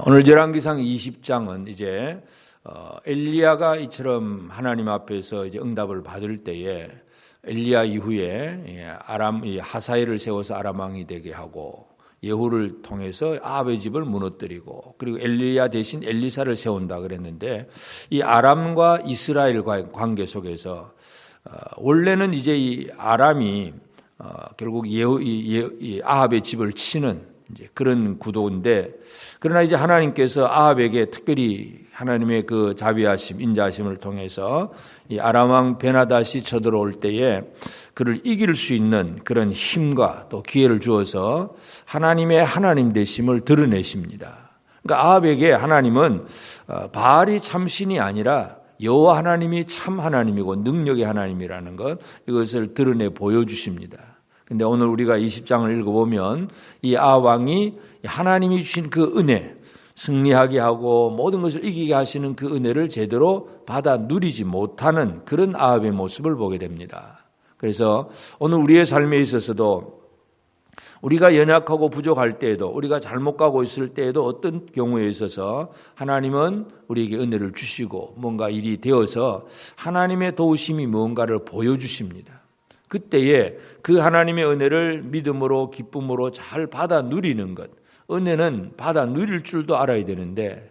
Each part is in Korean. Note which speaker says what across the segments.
Speaker 1: 오늘 열왕기상 20장은 이제 엘리야가 이처럼 하나님 앞에서 이제 응답을 받을 때에 엘리야 이후에 하사엘을 세워서 아람 왕이 되게 하고 예후를 통해서 아합의 집을 무너뜨리고 그리고 엘리야 대신 엘리사를 세운다 그랬는데 이 아람과 이스라엘과의 관계 속에서 원래는 이제 이 아람이 결국 아합의 집을 치는 이제 그런 구도인데, 그러나 이제 하나님께서 아합에게 특별히 하나님의 그 자비하심, 인자하심을 통해서 이 아람 왕 베나닷이 쳐들어올 때에 그를 이길 수 있는 그런 힘과 또 기회를 주어서 하나님의 하나님 되심을 드러내십니다. 그러니까 아합에게 하나님은 바알이 참신이 아니라 여호와 하나님이 참 하나님이고 능력의 하나님이라는 것, 이것을 드러내 보여주십니다. 근데 오늘 우리가 20장을 읽어보면 이 아합 왕이 하나님이 주신 그 은혜, 승리하게 하고 모든 것을 이기게 하시는 그 은혜를 제대로 받아 누리지 못하는 그런 아합의 모습을 보게 됩니다. 그래서 오늘 우리의 삶에 있어서도 우리가 연약하고 부족할 때에도, 우리가 잘못 가고 있을 때에도 어떤 경우에 있어서 하나님은 우리에게 은혜를 주시고 뭔가 일이 되어서 하나님의 도우심이 무언가를 보여주십니다. 그때에 그 하나님의 은혜를 믿음으로 기쁨으로 잘 받아 누리는 것, 은혜는 받아 누릴 줄도 알아야 되는데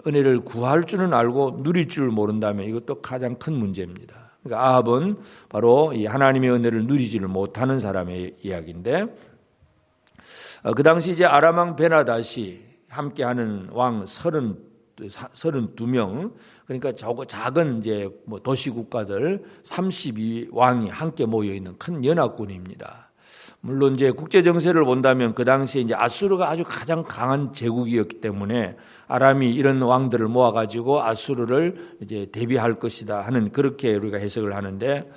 Speaker 1: 은혜를 구할 줄은 알고 누릴 줄 모른다면 이것도 가장 큰 문제입니다. 그러니까 아합은 바로 이 하나님의 은혜를 누리지를 못하는 사람의 이야기인데, 그 당시 이제 아람 왕 베나닷이 함께하는 왕 32명, 그러니까 작은 이제 도시 국가들 32왕이 함께 모여 있는 큰 연합군입니다. 물론 이제 국제 정세를 본다면 그 당시에 이제 아수르가 아주 가장 강한 제국이었기 때문에 아람이 이런 왕들을 모아가지고 아수르를 이제 대비할 것이다 하는, 그렇게 우리가 해석을 하는데,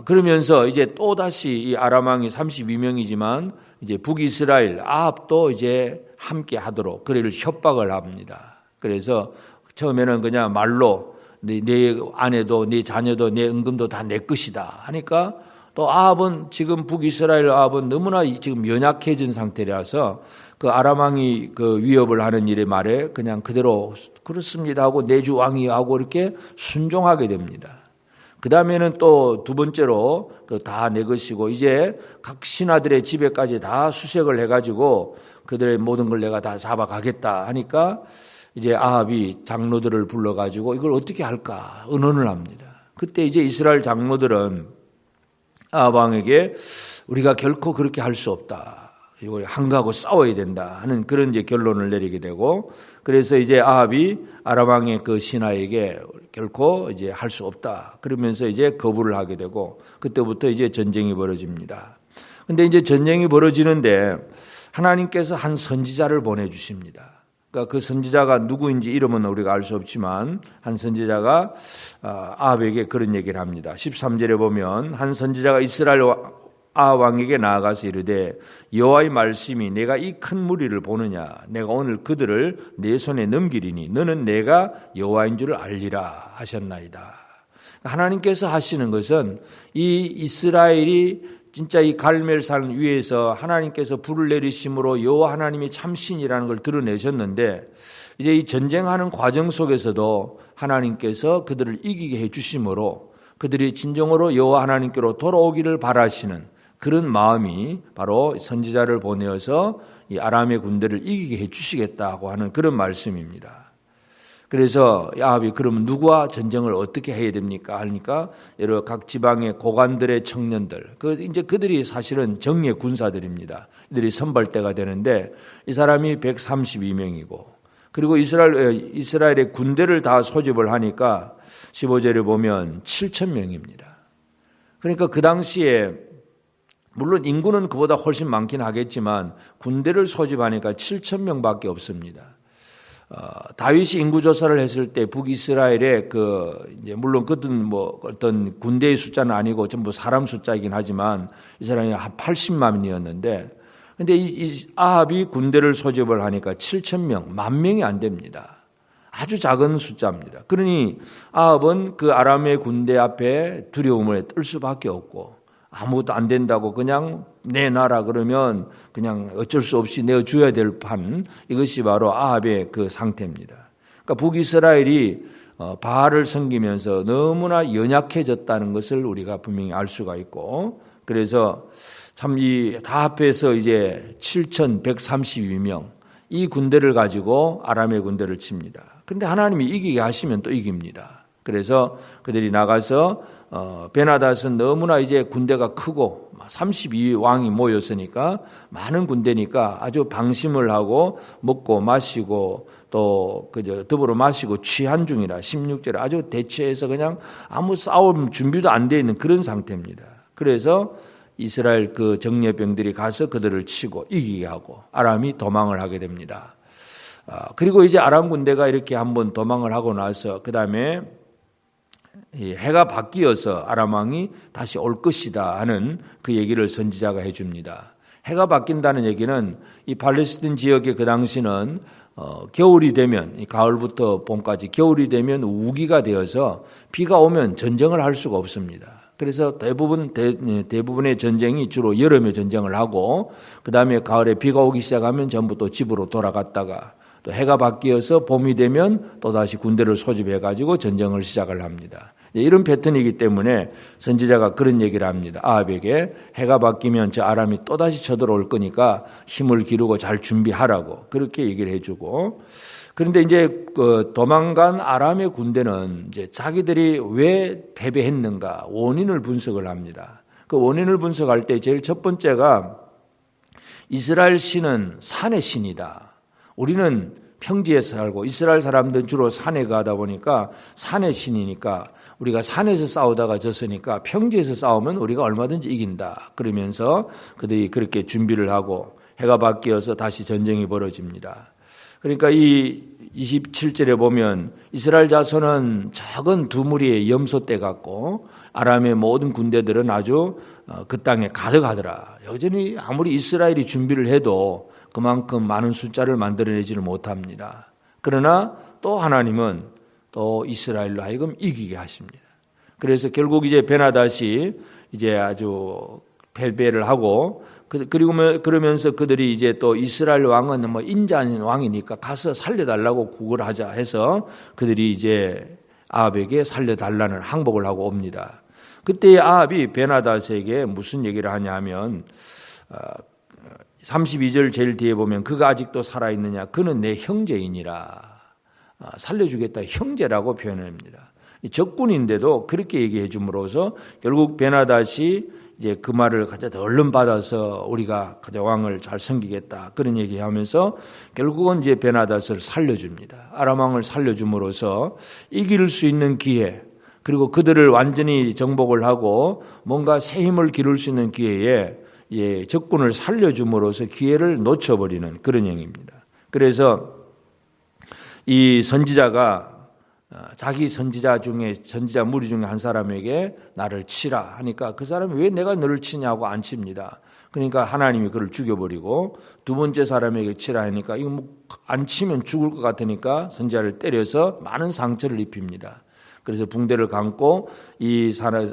Speaker 1: 그러면서 이제 또 다시 이 아람 왕이 32명이지만 이제 북이스라엘 아합도 이제 함께 하도록 그를 협박을 합니다. 그래서 처음에는 그냥 말로 네 아내도 네 자녀도 네 은금도 다 내 것이다 하니까, 또 아합은 지금 북이스라엘 아합은 너무나 지금 연약해진 상태라서 그 아람 왕이 그 위협을 하는 일에 말에 그냥 그대로 그렇습니다 하고 내주 왕이 하고 이렇게 순종하게 됩니다. 그 다음에는 또 두 번째로 다 내 것이고 이제 각 신하들의 집에까지 다 수색을 해가지고 그들의 모든 걸 내가 다 잡아가겠다 하니까 이제 아합이 장로들을 불러가지고 이걸 어떻게 할까 의논을 합니다. 그때 이제 이스라엘 장로들은 아합 왕에게 우리가 결코 그렇게 할 수 없다, 이걸 항거하고 싸워야 된다 하는 그런 이제 결론을 내리게 되고, 그래서 이제 아합이 아람 왕의 그 신하에게 결코 이제 할 수 없다 그러면서 이제 거부를 하게 되고, 그때부터 이제 전쟁이 벌어집니다. 근데 이제 전쟁이 벌어지는데 하나님께서 한 선지자를 보내주십니다. 그러니까 그 선지자가 누구인지 이름은 우리가 알 수 없지만 한 선지자가 아합에게 그런 얘기를 합니다. 13절에 보면 한 선지자가 이스라엘 아합 왕에게 나아가서 이르되 여호와의 말씀이 내가 이 큰 무리를 보느냐, 내가 오늘 그들을 내 손에 넘기리니 너는 내가 여호와인 줄을 알리라 하셨나이다. 하나님께서 하시는 것은 이 이스라엘이 진짜 이 갈멜산 위에서 하나님께서 불을 내리심으로 여호와 하나님이 참신이라는 걸 드러내셨는데, 이제 이 전쟁하는 과정 속에서도 하나님께서 그들을 이기게 해주심으로 그들이 진정으로 여호와 하나님께로 돌아오기를 바라시는 그런 마음이 바로 선지자를 보내어서 이 아람의 군대를 이기게 해주시겠다고 하는 그런 말씀입니다. 그래서 아합이 그러면 누구와 전쟁을 어떻게 해야 됩니까? 하니까 여러 각 지방의 고관들의 청년들, 이제 그들이 사실은 정예 군사들입니다. 이들이 선발대가 되는데 이 사람이 132명이고, 그리고 이스라엘의 군대를 다 소집을 하니까 15절에 보면 7,000명입니다. 그러니까 그 당시에 물론 인구는 그보다 훨씬 많긴 하겠지만 군대를 소집하니까 7,000명밖에 없습니다. 다윗이 인구 조사를 했을 때 북이스라엘의 이제 물론 그것은 어떤 군대의 숫자는 아니고 전부 사람 숫자이긴 하지만 이 사람이 한 80만이었는데, 근데 이 아합이 군대를 소집을 하니까 7,000명, 10,000명이 안 됩니다. 아주 작은 숫자입니다. 그러니 아합은 그 아람의 군대 앞에 두려움을 떨 수밖에 없고, 아무것도 안 된다고 그냥 내놔라 그러면 그냥 어쩔 수 없이 내어줘야 될 판, 이것이 바로 아합의 그 상태입니다. 그러니까 북이스라엘이 바알을 섬기면서 너무나 연약해졌다는 것을 우리가 분명히 알 수가 있고, 그래서 참 이 다 합해서 이제 7,132명 이 군대를 가지고 아람의 군대를 칩니다. 근데 하나님이 이기게 하시면 또 이깁니다. 그래서 그들이 나가서 베나닷은 너무나 이제 군대가 크고 32왕이 모였으니까 많은 군대니까 아주 방심을 하고 먹고 마시고 또 그저 더불어 마시고 취한 중이라 16절에 아주 대체해서 그냥 아무 싸움 준비도 안 돼 있는 그런 상태입니다. 그래서 이스라엘 그 정예병들이 가서 그들을 치고 이기게 하고 아람이 도망을 하게 됩니다. 그리고 이제 아람 군대가 이렇게 한번 도망을 하고 나서 그 다음에 해가 바뀌어서 아람 왕이 다시 올 것이다 하는 그 얘기를 선지자가 해줍니다. 해가 바뀐다는 얘기는 이 팔레스틴 지역의 그 당시는 겨울이 되면 가을부터 봄까지 겨울이 되면 우기가 되어서 비가 오면 전쟁을 할 수가 없습니다. 그래서 대부분의 전쟁이 주로 여름에 전쟁을 하고 그 다음에 가을에 비가 오기 시작하면 전부 또 집으로 돌아갔다가 또 해가 바뀌어서 봄이 되면 또다시 군대를 소집해가지고 전쟁을 시작을 합니다. 이런 패턴이기 때문에 선지자가 그런 얘기를 합니다. 아합에게 해가 바뀌면 저 아람이 또다시 쳐들어올 거니까 힘을 기르고 잘 준비하라고 그렇게 얘기를 해주고, 그런데 이제 그 도망간 아람의 군대는 이제 자기들이 왜 패배했는가 원인을 분석을 합니다. 그 원인을 분석할 때 제일 첫 번째가 이스라엘 신은 산의 신이다. 우리는 평지에서 살고 이스라엘 사람들은 주로 산에 가다 보니까 산의 신이니까 우리가 산에서 싸우다가 졌으니까 평지에서 싸우면 우리가 얼마든지 이긴다. 그러면서 그들이 그렇게 준비를 하고 해가 바뀌어서 다시 전쟁이 벌어집니다. 그러니까 이 27절에 보면 이스라엘 자손은 작은 두 무리의 염소떼 같고 아람의 모든 군대들은 아주 그 땅에 가득하더라. 여전히 아무리 이스라엘이 준비를 해도 그만큼 많은 숫자를 만들어내지를 못합니다. 그러나 또 하나님은 또 이스라엘로 하여금 이기게 하십니다. 그래서 결국 이제 베나닷이 이제 아주 패배를 하고 그리고 그러면서 그들이 이제 또 이스라엘 왕은 뭐 인자한 왕이니까 가서 살려달라고 구걸을 하자 해서 그들이 이제 아합에게 살려달라는 항복을 하고 옵니다. 그때 아합이 베나닷에게 무슨 얘기를 하냐면 32절 제일 뒤에 보면 그가 아직도 살아있느냐 그는 내 형제이니라. 살려주겠다 형제라고 표현합니다. 적군인데도 그렇게 얘기해 줌으로써 결국 베나닷이 이제 그 말을 가져 얼른 받아서 우리가 가져 왕을 잘 섬기겠다 그런 얘기하면서 결국은 이제 베나닷을 살려줍니다. 아람 왕을 살려줌으로써 이길 수 있는 기회 그리고 그들을 완전히 정복을 하고 뭔가 새 힘을 기를 수 있는 기회에 적군을 살려줌으로써 기회를 놓쳐버리는 그런 행위입니다. 그래서 이 선지자가 자기 선지자 무리 중에 한 사람에게 나를 치라 하니까 그 사람이 왜 내가 너를 치냐고 안 칩니다. 그러니까 하나님이 그를 죽여버리고 두 번째 사람에게 치라 하니까 이거 뭐 안 치면 죽을 것 같으니까 선지자를 때려서 많은 상처를 입힙니다. 그래서 붕대를 감고 이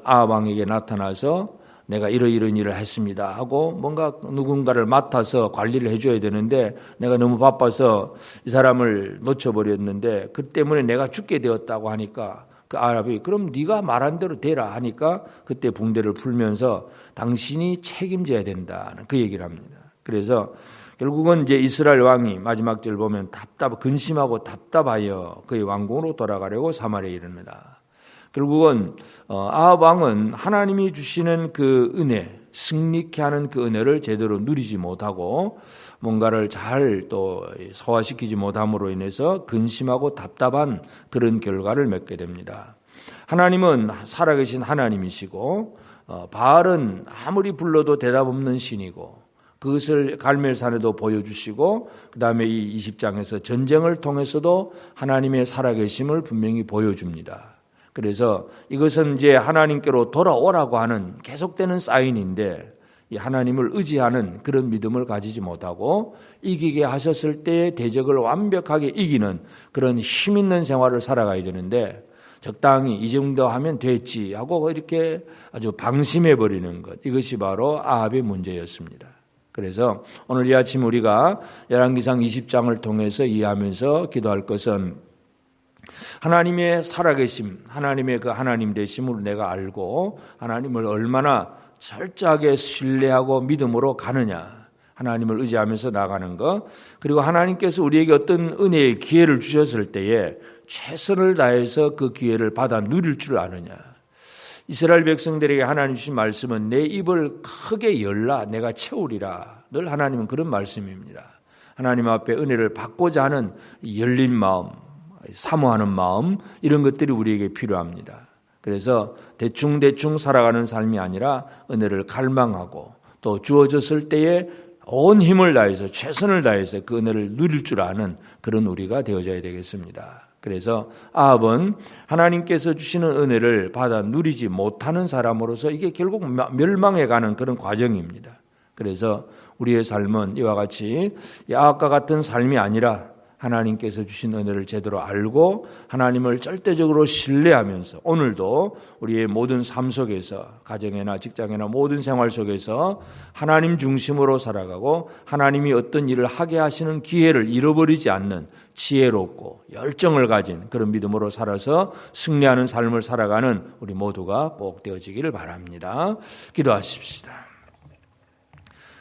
Speaker 1: 아합 왕에게 나타나서 내가 이런 일을 했습니다 하고 뭔가 누군가를 맡아서 관리를 해줘야 되는데 내가 너무 바빠서 이 사람을 놓쳐버렸는데 그 때문에 내가 죽게 되었다고 하니까 그 아합이 그럼 네가 말한 대로 되라 하니까 그때 붕대를 풀면서 당신이 책임져야 된다는 그 얘기를 합니다. 그래서 결국은 이제 이스라엘 왕이 마지막 절 보면 근심하고 답답하여 그의 왕궁으로 돌아가려고 사마리아에 이릅니다. 결국은 아합 왕은 하나님이 주시는 그 은혜, 승리케 하는 그 은혜를 제대로 누리지 못하고 뭔가를 잘 또 소화시키지 못함으로 인해서 근심하고 답답한 그런 결과를 맺게 됩니다. 하나님은 살아계신 하나님이시고 바알은 아무리 불러도 대답 없는 신이고 그것을 갈멜산에도 보여주시고 그 다음에 이 20장에서 전쟁을 통해서도 하나님의 살아계심을 분명히 보여줍니다. 그래서 이것은 이제 하나님께로 돌아오라고 하는 계속되는 사인인데 이 하나님을 의지하는 그런 믿음을 가지지 못하고 이기게 하셨을 때의 대적을 완벽하게 이기는 그런 힘 있는 생활을 살아가야 되는데 적당히 이 정도 하면 됐지 하고 이렇게 아주 방심해 버리는 것, 이것이 바로 아합의 문제였습니다. 그래서 오늘 이 아침 우리가 열왕기상 20장을 통해서 이해하면서 기도할 것은 하나님의 살아계심, 하나님의 그 하나님 되심을 내가 알고 하나님을 얼마나 철저하게 신뢰하고 믿음으로 가느냐, 하나님을 의지하면서 나가는 것, 그리고 하나님께서 우리에게 어떤 은혜의 기회를 주셨을 때에 최선을 다해서 그 기회를 받아 누릴 줄 아느냐. 이스라엘 백성들에게 하나님 주신 말씀은 내 입을 크게 열라 내가 채우리라. 늘 하나님은 그런 말씀입니다. 하나님 앞에 은혜를 받고자 하는 열린 마음, 사모하는 마음, 이런 것들이 우리에게 필요합니다. 그래서 대충 살아가는 삶이 아니라 은혜를 갈망하고 또 주어졌을 때에 온 힘을 다해서 최선을 다해서 그 은혜를 누릴 줄 아는 그런 우리가 되어져야 되겠습니다. 그래서 아합은 하나님께서 주시는 은혜를 받아 누리지 못하는 사람으로서 이게 결국 멸망해가는 그런 과정입니다. 그래서 우리의 삶은 이와 같이 아합과 같은 삶이 아니라 하나님께서 주신 은혜를 제대로 알고 하나님을 절대적으로 신뢰하면서 오늘도 우리의 모든 삶 속에서 가정이나 직장이나 모든 생활 속에서 하나님 중심으로 살아가고 하나님이 어떤 일을 하게 하시는 기회를 잃어버리지 않는 지혜롭고 열정을 가진 그런 믿음으로 살아서 승리하는 삶을 살아가는 우리 모두가 꼭 되어지기를 바랍니다. 기도하십시다.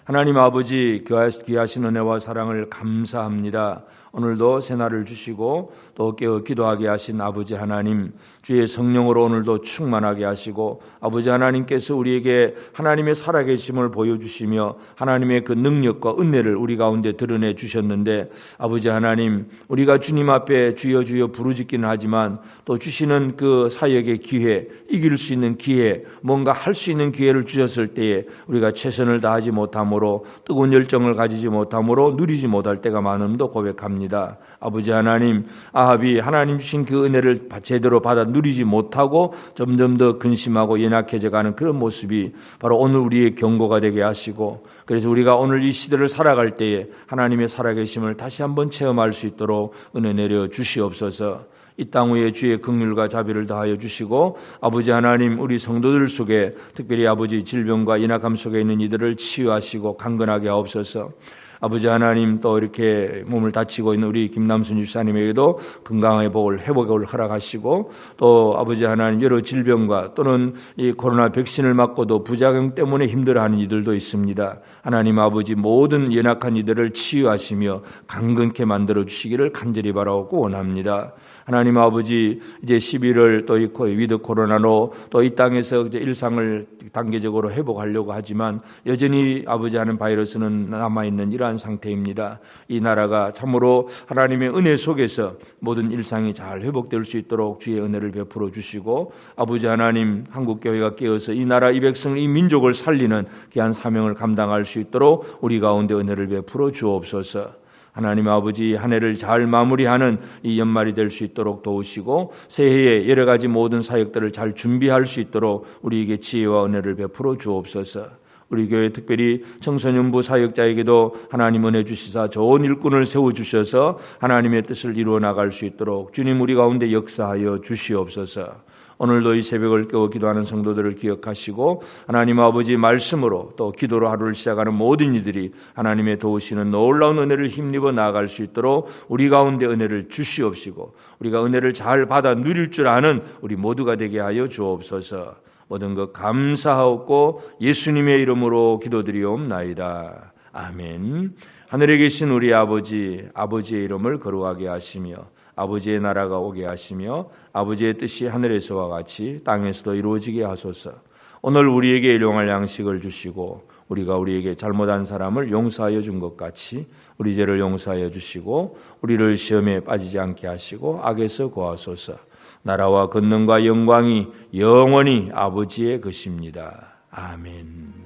Speaker 1: 하나님 아버지, 귀하신 은혜와 사랑을 감사합니다. 오늘도 새날을 주시고 또 깨어 기도하게 하신 아버지 하나님, 주의 성령으로 오늘도 충만하게 하시고 아버지 하나님께서 우리에게 하나님의 살아계심을 보여주시며 하나님의 그 능력과 은혜를 우리 가운데 드러내 주셨는데, 아버지 하나님, 우리가 주님 앞에 주여 주여 부르짖기는 하지만 또 주시는 그 사역의 기회, 이길 수 있는 기회, 뭔가 할 수 있는 기회를 주셨을 때에 우리가 최선을 다하지 못함으로, 뜨거운 열정을 가지지 못함으로 누리지 못할 때가 많음도 고백합니다. 아버지 하나님, 아합이 하나님 주신 그 은혜를 제대로 받아 누리지 못하고 점점 더 근심하고 연약해져 가는 그런 모습이 바로 오늘 우리의 경고가 되게 하시고, 그래서 우리가 오늘 이 시대를 살아갈 때에 하나님의 살아계심을 다시 한번 체험할 수 있도록 은혜 내려 주시옵소서. 이 땅 위에 주의 긍휼과 자비를 다하여 주시고 아버지 하나님, 우리 성도들 속에 특별히 아버지 질병과 연약함 속에 있는 이들을 치유하시고 강건하게 하옵소서. 아버지 하나님, 또 이렇게 몸을 다치고 있는 우리 김남순 집사님에게도 건강의 복을, 회복을 허락하시고, 또 아버지 하나님, 여러 질병과 또는 이 코로나 백신을 맞고도 부작용 때문에 힘들어하는 이들도 있습니다. 하나님 아버지, 모든 연약한 이들을 치유하시며 강건케 만들어 주시기를 간절히 바라고 원합니다. 하나님 아버지, 이제 11월 또 이 위드 코로나로 또 이 땅에서 이제 일상을 단계적으로 회복하려고 하지만 여전히 아버지 하는 바이러스는 남아있는 이러한 상태입니다. 이 나라가 참으로 하나님의 은혜 속에서 모든 일상이 잘 회복될 수 있도록 주의 은혜를 베풀어 주시고, 아버지 하나님, 한국교회가 깨어서 이 나라, 이 백성, 이 민족을 살리는 귀한 사명을 감당할 수 있도록 우리 가운데 은혜를 베풀어 주옵소서. 하나님 아버지, 한 해를 잘 마무리하는 이 연말이 될 수 있도록 도우시고 새해에 여러 가지 모든 사역들을 잘 준비할 수 있도록 우리에게 지혜와 은혜를 베풀어 주옵소서. 우리 교회 특별히 청소년부 사역자에게도 하나님 은혜 주시사 좋은 일꾼을 세워주셔서 하나님의 뜻을 이루어 나갈 수 있도록 주님 우리 가운데 역사하여 주시옵소서. 오늘도 이 새벽을 깨워 기도하는 성도들을 기억하시고 하나님 아버지 말씀으로 또 기도로 하루를 시작하는 모든 이들이 하나님의 도우시는 놀라운 은혜를 힘입어 나아갈 수 있도록 우리 가운데 은혜를 주시옵시고 우리가 은혜를 잘 받아 누릴 줄 아는 우리 모두가 되게 하여 주옵소서. 모든 것 감사하옵고 예수님의 이름으로 기도드리옵나이다. 아멘. 하늘에 계신 우리 아버지, 아버지의 이름을 거룩하게 하시며 아버지의 나라가 오게 하시며 아버지의 뜻이 하늘에서와 같이 땅에서도 이루어지게 하소서. 오늘 우리에게 일용할 양식을 주시고 우리가 우리에게 잘못한 사람을 용서하여 준 것 같이 우리 죄를 용서하여 주시고 우리를 시험에 빠지지 않게 하시고 악에서 구하소서. 나라와 권능과 영광이 영원히 아버지의 것입니다. 아멘.